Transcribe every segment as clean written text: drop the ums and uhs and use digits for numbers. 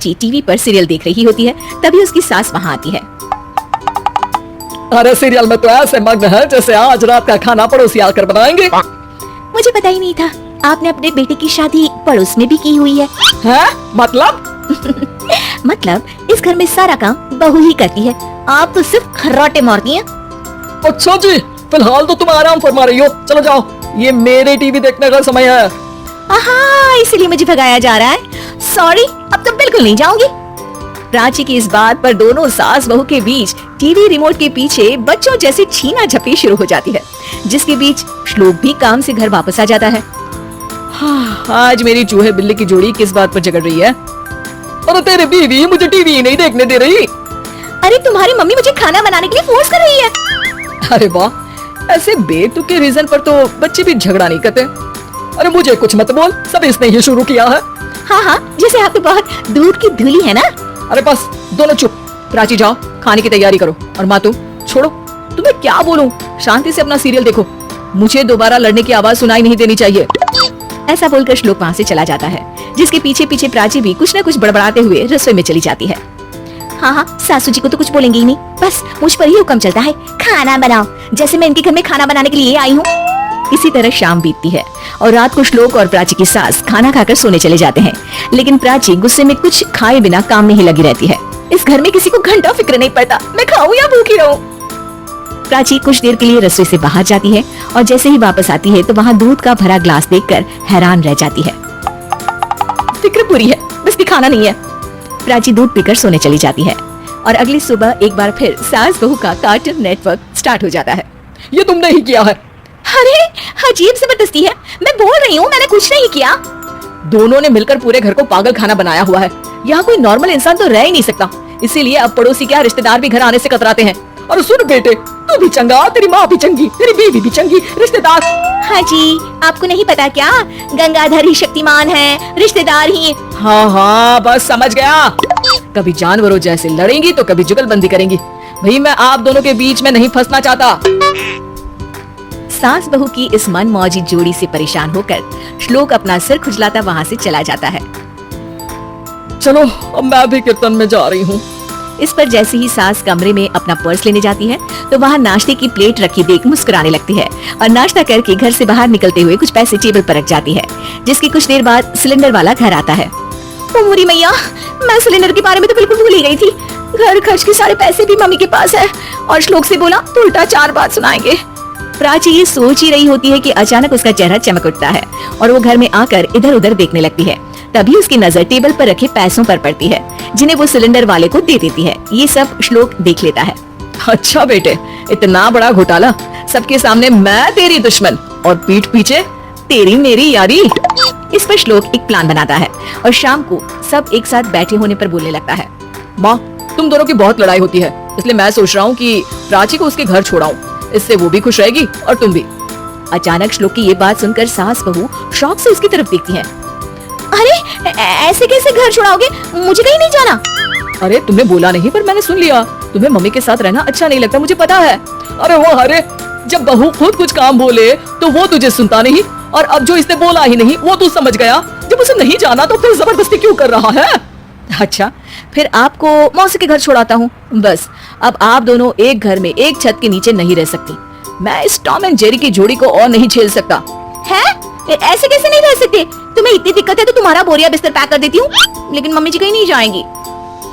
TV पर serial देख रही होती है, तभी उसकी सास वहाँ आती है। अरे सीरियल में तो ऐसे मग्न है जैसे आज रात का खाना पड़ोसी आकर बनाएंगे। मुझे पता ही नहीं था आपने अपने बेटे की शादी पड़ोस में भी की हुई है। मतलब? मतलब इस घर में सारा काम बहू ही करती है, आप तो सिर्फ खर्राटे मारती हैं। अच्छा जी, फिलहाल तो तुम आराम फरमा रही हो, चलो जाओ, ये मेरे टीवी देखने का समय है। इसीलिए मुझे भगाया जा रहा है। सॉरी, अब तो बिल्कुल नहीं जाऊंगी। प्राची की इस बात पर दोनों सास बहू के बीच टीवी रिमोट के पीछे बच्चों जैसे छीना झपटी शुरू हो जाती है, जिसके बीच श्लोक भी काम से घर वापस आ जाता है। आज मेरी चूहे बिल्ली की जोड़ी किस बात पर झगड़ रही है? अरे तेरी बीवी मुझे टीवी नहीं देखने दे रही। अरे तुम्हारी मम्मी मुझे खाना बनाने के लिए फोर्स कर रही है। अरे वाह, ऐसे बेतुके रीजन पर तो बच्चे भी झगड़ा नहीं करते। अरे मुझे कुछ मत बोल, सब इसने ही शुरू किया है। हाँ, जैसे आप तो बहुत दूर की धूली है ना। अरे बस दोनों चुप, प्राची जाओ खाने की तैयारी करो, और माँ तुम छोड़ो, तुम्हें क्या बोलूं, शांति से अपना सीरियल देखो, मुझे दोबारा लड़ने की आवाज सुनाई नहीं देनी चाहिए। ऐसा बोलकर श्लोक वहाँ से चला जाता है, जिसके पीछे पीछे प्राची भी कुछ न कुछ बड़बड़ाते हुए रसोई में चली जाती है। हाँ, सासू जी को तो कुछ बोलेंगे ही नहीं, बस मुझ पर ही हुक्म चलता है, खाना बनाओ, जैसे मैं इनके घर में खाना बनाने के लिए आई हूँ। इसी तरह शाम बीतती है और रात को श्लोक और प्राची की सास खाना खाकर सोने चले जाते हैं, लेकिन प्राची गुस्से में कुछ खाए बिना काम में ही लगी रहती है। इस घर में किसी को घंटा फिक्र नहीं पड़ता, मैं खाऊं या भूखी रहूं। प्राची कुछ देर के लिए रसोई से बाहर जाती है और जैसे ही वापस आती है तो वहाँ दूध का भरा ग्लास देखकर हैरान रह जाती है। फिक्र पूरी है, बस दिखाना नहीं है। प्राची दूध पीकर सोने चली जाती है और अगली सुबह एक बार फिर सास बहू का कार्टून नेटवर्क स्टार्ट हो जाता है। ये तुमने ही किया है। अरे अजीब जबरदस्ती है, मैं बोल रही हूँ मैंने कुछ नहीं किया। दोनों ने मिलकर पूरे घर को पागल खाना बनाया हुआ है। यहाँ कोई नॉर्मल इंसान तो रह ही नहीं सकता, इसीलिए अब पड़ोसी क्या रिश्तेदार भी घर आने से कतराते हैं। और सुन बेटे, तू भी चंगा, तेरी माँ भी चंगी, तेरी बीवी भी चंगी, रिश्तेदार। हाँ जी, आपको नहीं पता क्या, गंगाधर ही शक्तिमान है, रिश्तेदार ही। हाँ, बस समझ गया। कभी जानवरों जैसे लड़ेंगी तो कभी जुगलबंदी करेंगी। भाई मैं आप दोनों के बीच में नहीं फंसना चाहता। सास बहू की इस मन मौजी जोड़ी से परेशान होकर श्लोक अपना सिर खुजलाता वहाँ से चला जाता है। चलो अब मैं भी कीर्तन में जा रही हूँ। इस पर जैसे ही सास कमरे में अपना पर्स लेने जाती है तो वहाँ नाश्ते की प्लेट रखी देख मुस्कुराने लगती है और नाश्ता करके घर से बाहर निकलते हुए कुछ पैसे टेबल पर रख जाती है, जिसकी कुछ देर बाद सिलेंडर वाला घर आता है। ओ मोरी मैया, मैं सिलेंडर के बारे में तो बिल्कुल भूल ही गई थी। घर खर्च के सारे पैसे भी मम्मी के पास है और श्लोक से बोला तो उल्टा 4 बात सुनाएंगे। प्राची ये सोच ही रही होती है कि अचानक उसका चेहरा चमक उठता है और वो घर में आकर इधर उधर देखने लगती है। तभी उसकी नजर टेबल पर रखे पैसों पर पड़ती है, जिन्हें वो सिलेंडर वाले को दे देती है। ये सब श्लोक देख लेता है। अच्छा बेटे, इतना बड़ा घोटाला, सबके सामने मैं तेरी दुश्मन और पीठ पीछे तेरी मेरी यारी। इस पर श्लोक एक प्लान बनाता है और शाम को सब एक साथ बैठे होने पर बोलने लगता है। माँ, तुम दोनों की बहुत लड़ाई होती है, इसलिए मैं सोच रहा हूँ कि प्राची को उसके घर छोड़ाऊं, इससे वो भी खुश रहेगी और तुम भी। अचानक श्लोक की ये बात सुनकर सास बहू शौक से उसकी तरफ देखती हैं। अरे ऐसे कैसे घर छोड़ाओगे, मुझे कहीं नहीं जाना। अरे तुमने बोला नहीं पर मैंने सुन लिया, तुम्हें मम्मी के साथ रहना अच्छा नहीं लगता, मुझे पता है। अरे वो अरे, जब बहू खुद कुछ काम बोले तो वो तुझे सुनता नहीं, और अब जो इसने बोला ही नहीं वो तू समझ गया। जब उसे नहीं जाना तो फिर जबरदस्ती क्यों कर रहा है? अच्छा, फिर आपको मौसी के घर छोड़ाता हूँ। बस अब आप दोनों एक घर में एक छत के नीचे नहीं रह सकती। मैं इस टॉम एंड जेरी की जोड़ी को और नहीं झेल सकता। है? ऐसे कैसे नहीं रह सकते? तुम्हें इतनी दिक्कत है तो तुम्हारा बोरिया बिस्तर पैक कर देती हूँ, लेकिन मम्मी जी कहीं नहीं जाएंगी।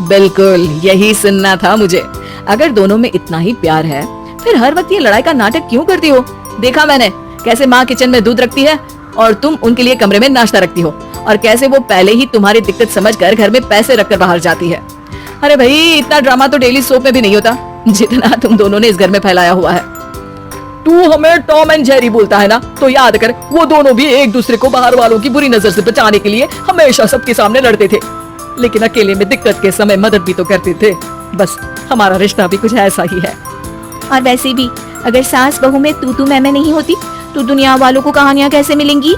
बिल्कुल यही सुनना था मुझे। अगर दोनों में इतना ही प्यार है फिर हर वक्त ये लड़ाई का नाटक क्यों करती हो? देखा मैंने कैसे माँ किचन में दूध रखती है और तुम उनके लिए कमरे में नाश्ता रखती हो, और कैसे वो पहले ही तुम्हारी दिक्कत समझकर घर में पैसे रखकर बाहर जाती है। अरे भाई, इतना ड्रामा तो डेली सोप में भी नहीं होता जितना तुम दोनों ने इस घर में फैलाया हुआ है। तू हमें टॉम एंड जेरी बोलता है ना, तो याद कर वो दोनों भी एक दूसरे को बाहर वालों की बुरी नजर से बचाने के लिए हमेशा सबके सामने लड़ते थे, लेकिन अकेले में दिक्कत के समय मदद भी तो करते थे। बस हमारा रिश्ता भी कुछ ऐसा ही है। और वैसे भी अगर सास बहू में तू मैं नहीं होती तो दुनिया वालों को कहानियाँ कैसे मिलेंगी?